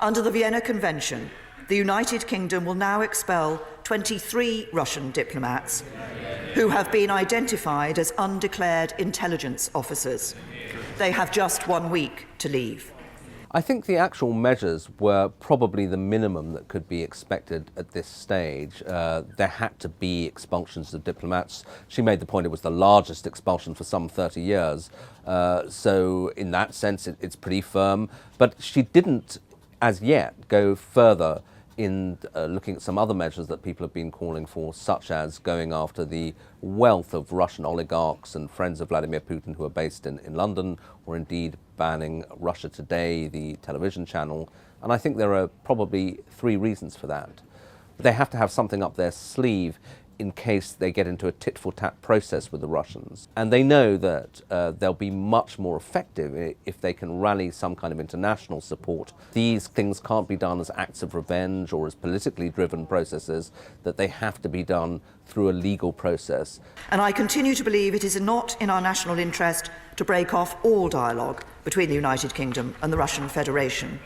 Under the Vienna Convention, the United Kingdom will now expel 23 Russian diplomats who have been identified as undeclared intelligence officers. They have just 1 week to leave. I think the actual measures were probably the minimum that could be expected at this stage. There had to be expulsions of diplomats. She made the point it was the largest expulsion for some 30 years. So in that sense, it's pretty firm. But she didn't, as yet, go further in looking at some other measures that people have been calling for, such as going after the wealth of Russian oligarchs and friends of Vladimir Putin who are based in London, or indeed banning Russia Today, the television channel. And I think there are probably 3 reasons for that. They have to have something up their sleeve in case they get into a tit-for-tat process with the Russians. And they know that they'll be much more effective if they can rally some kind of international support. These things can't be done as acts of revenge or as politically driven processes, that they have to be done through a legal process. And I continue to believe it is not in our national interest to break off all dialogue between the United Kingdom and the Russian Federation.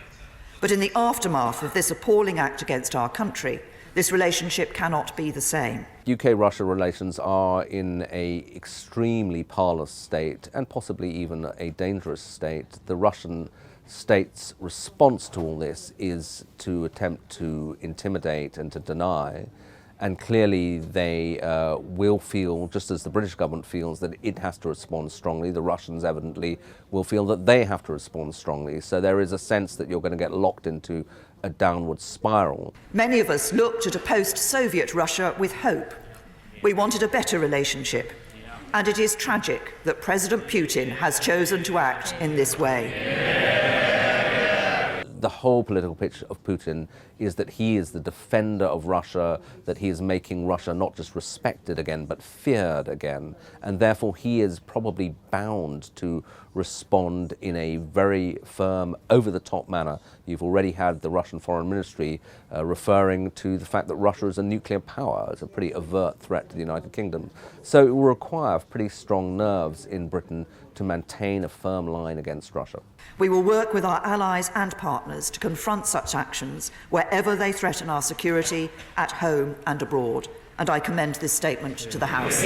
But in the aftermath of this appalling act against our country, this relationship cannot be the same. UK-Russia relations are in an extremely parlous state, and possibly even a dangerous state. The Russian state's response to all this is to attempt to intimidate and to deny. And clearly they will feel, just as the British government feels, that it has to respond strongly. The Russians evidently will feel that they have to respond strongly. So there is a sense that you're going to get locked into a downward spiral. Many of us looked at a post-Soviet Russia with hope. We wanted a better relationship. And it is tragic that President Putin has chosen to act in this way. The whole political picture of Putin is that he is the defender of Russia, that he is making Russia not just respected again, but feared again. And therefore he is probably bound to respond in a very firm, over-the-top manner. You've already had the Russian Foreign Ministry referring to the fact that Russia is a nuclear power. It's a pretty overt threat to the United Kingdom. So it will require pretty strong nerves in Britain to maintain a firm line against Russia. We will work with our allies and partners to confront such actions wherever they threaten our security, at home and abroad. And I commend this statement to the House.